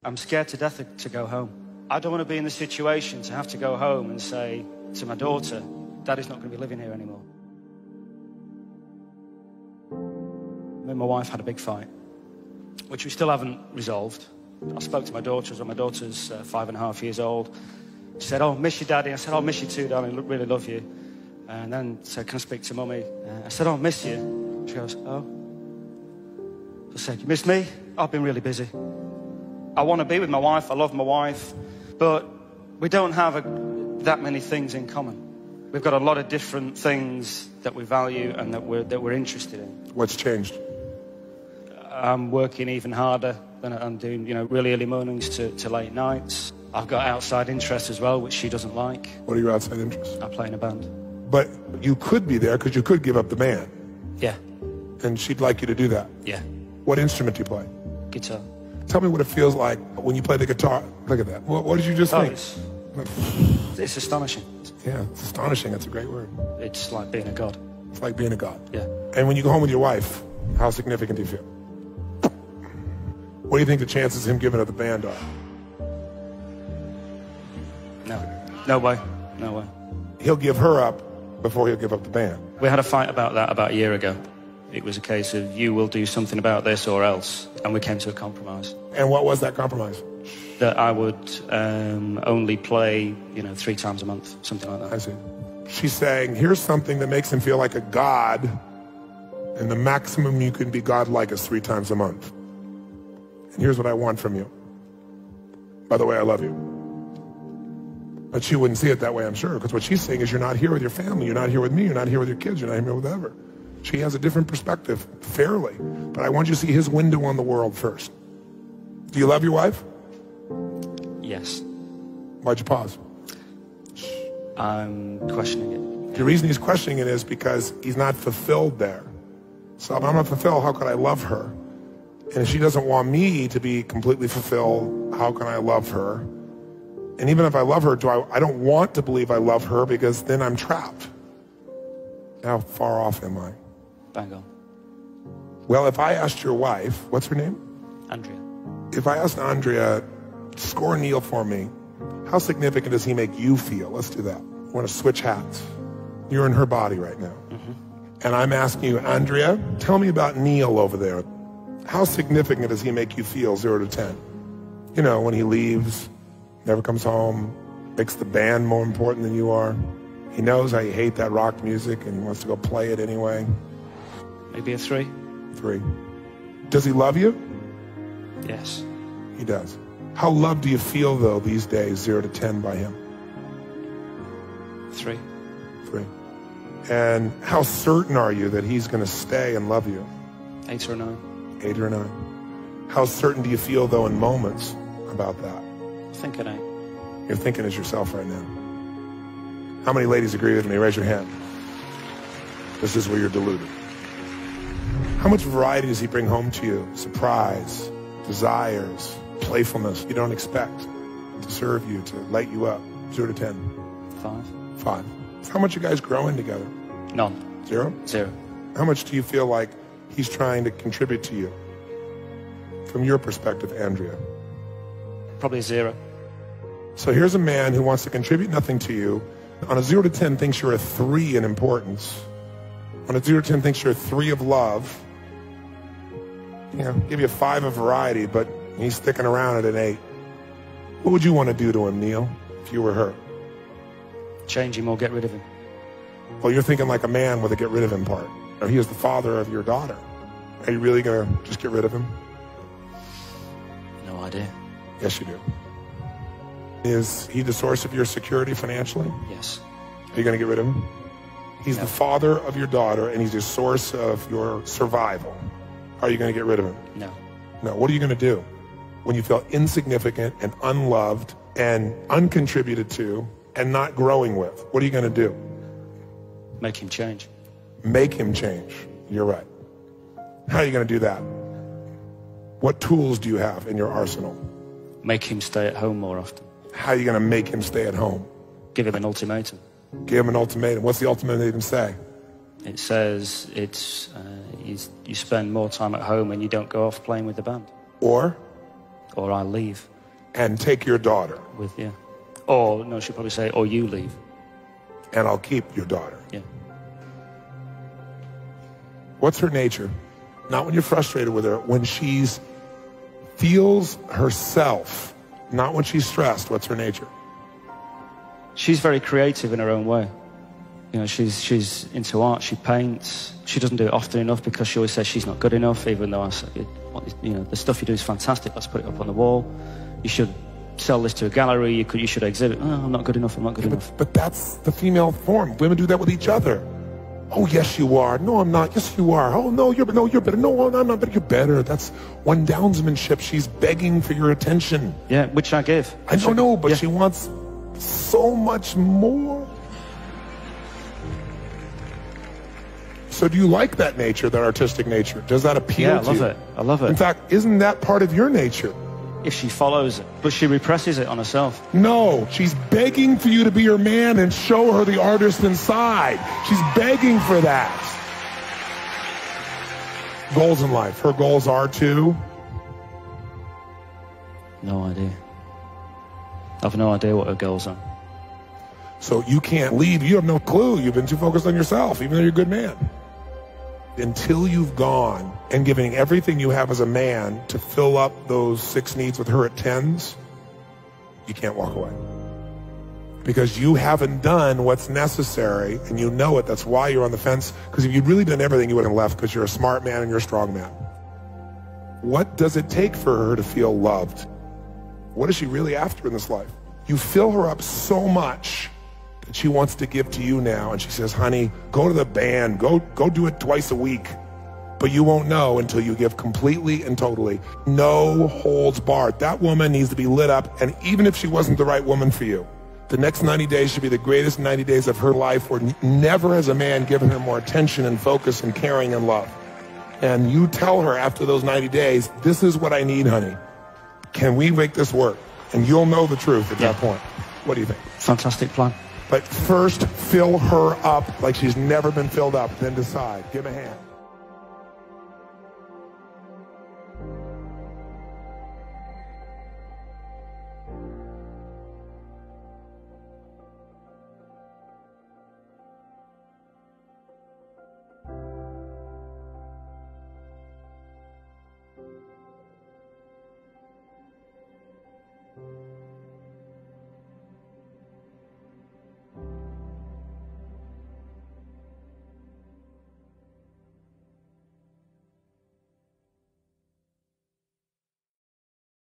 I'm scared to death to go home. I don't want to be in the situation to have to go home and say to my daughter, Daddy's not going to be living here anymore. Me and my wife had a big fight, which we still haven't resolved. I spoke to my daughter, my daughter's 5.5 years old. She said, oh, miss you, Daddy. I said, oh, miss you too, darling, really love you. And then said, can I speak to Mummy? I said, oh, miss you. She goes, oh. I said, you miss me? I've been really busy. I want to be with my wife, I love my wife, but we don't have that many things in common. We've got a lot of different things that we value and that we're interested in. What's changed? I'm working even harder than I'm doing, really early mornings to late nights. I've got outside interests as well, which she doesn't like. What are your outside interests? I play in a band. But you could be there because you could give up the band. Yeah. And she'd like you to do that? Yeah. What instrument do you play? Guitar. Tell me what it feels like when you play the guitar. Look at that. What did you just think? It's astonishing. Yeah, it's astonishing. That's a great word. It's like being a god. It's like being a god. Yeah. And when you go home with your wife, how significant do you feel? What do you think the chances of him giving up the band are? No way. No way. He'll give her up before he'll give up the band. We had a fight about that about a year ago. It was a case of you will do something about this or else. And we came to a compromise. And what was that compromise? That I would only play, 3 times a month, something like that. I see. She's saying, here's something that makes him feel like a god, and the maximum you can be godlike is 3 times a month. And here's what I want from you. By the way, I love you. But she wouldn't see it that way, I'm sure, because what she's saying is you're not here with your family, you're not here with me, you're not here with your kids, you're not here with whatever. She has a different perspective, fairly. But I want you to see his window on the world first. Do you love your wife? Yes. Why'd you pause? I'm questioning it. The reason he's questioning it is because he's not fulfilled there. So if I'm not fulfilled, how could I love her? And if she doesn't want me to be completely fulfilled, how can I love her? And even if I love her, I don't want to believe I love her because then I'm trapped. How far off am I? Bang on. Well, if I asked your wife, what's her name? Andrea. If I asked Andrea, score Neil for me, how significant does he make you feel? Let's do that. I want to switch hats. You're in her body right now. Mm-hmm. And I'm asking you, Andrea, tell me about Neil over there. How significant does he make you feel, 0 to 10? When he leaves, never comes home, makes the band more important than you are. He knows how you hate that rock music and he wants to go play it anyway. Maybe a 3. 3. Does he love you? Yes. He does. How loved do you feel, though, these days, 0 to 10 by him? 3. 3. And how certain are you that he's going to stay and love you? 8 or 9. 8 or 9. How certain do you feel, though, in moments about that? I think an 8. You're thinking as yourself right now. How many ladies agree with me? Raise your hand. This is where you're deluded. How much variety does he bring home to you? Surprise, desires, playfulness you don't expect, to serve you, to light you up. 0 to 10. 5. 5. How much are you guys growing together? None. 0? 0. How much do you feel like he's trying to contribute to you? From your perspective, Andrea. Probably 0. So here's a man who wants to contribute nothing to you. On a 0 to 10 thinks you're a 3 in importance. On a 0 to 10 thinks you're a 3 of love. Give you a 5 of variety, but he's sticking around at an 8. What would you want to do to him, Neil, if you were her? Change him or get rid of him. Well, you're thinking like a man with a get rid of him part. He is the father of your daughter. Are you really going to just get rid of him? No idea. Yes, you do. Is he the source of your security financially? Yes. Are you going to get rid of him? He's the father of your daughter, and he's the source of your survival. Are you going to get rid of him? No. No. What are you going to do when you feel insignificant and unloved and uncontributed to and not growing with? What are you going to do? Make him change. Make him change. You're right. How are you going to do that? What tools do you have in your arsenal? Make him stay at home more often. How are you going to make him stay at home? Give him an ultimatum. Give him an ultimatum. What's the ultimatum say? It says you spend more time at home and you don't go off playing with the band. Or I leave. and take your daughter. With, yeah. Or, no, she'll probably say, or you leave. And I'll keep your daughter. Yeah. What's her nature? Not when you're frustrated with her, when she's feels herself, not when she's stressed. What's her nature? She's very creative in her own way. You know, she's into art, she paints. She doesn't do it often enough because she always says she's not good enough, even though I say, you know, the stuff you do is fantastic, let's put it up on the wall. You should sell this to a gallery, you should exhibit. Oh, I'm not good enough, I'm not good enough. But that's the female form. Women do that with each other. Oh, yes, you are. No, I'm not. Yes, you are. Oh, no, you're better. No, I'm not better. You're better. That's one downsmanship. She's begging for your attention. Yeah, which I give. I don't know, but she wants so much more. So do you like that nature, that artistic nature? Does that appeal to you? Yeah, I love it. I love it. In fact, isn't that part of your nature? If she follows it, but she represses it on herself. No, she's begging for you to be her man and show her the artist inside. She's begging for that. Goals in life. Her goals are to? No idea. I've no idea what her goals are. So you can't leave. You have no clue. You've been too focused on yourself, even though you're a good man. Until you've gone and giving everything you have as a man to fill up those 6 needs with her at 10s, you can't walk away. Because you haven't done what's necessary, and you know it. That's why you're on the fence. Because if you'd really done everything, you wouldn't have left, because you're a smart man and you're a strong man. What does it take for her to feel loved? What is she really after in this life? You fill her up so much that she wants to give to you now, and she says, honey, go to the band, go do it twice a week. But you won't know until you give completely and totally. No holds barred. That woman needs to be lit up, and even if she wasn't the right woman for you, the next 90 days should be the greatest 90 days of her life, where never has a man given her more attention and focus and caring and love. And you tell her after those 90 days, this is what I need, honey. Can we make this work? And you'll know the truth at that point. What do you think? Fantastic plan. But first, fill her up like she's never been filled up, then decide. Give him a hand.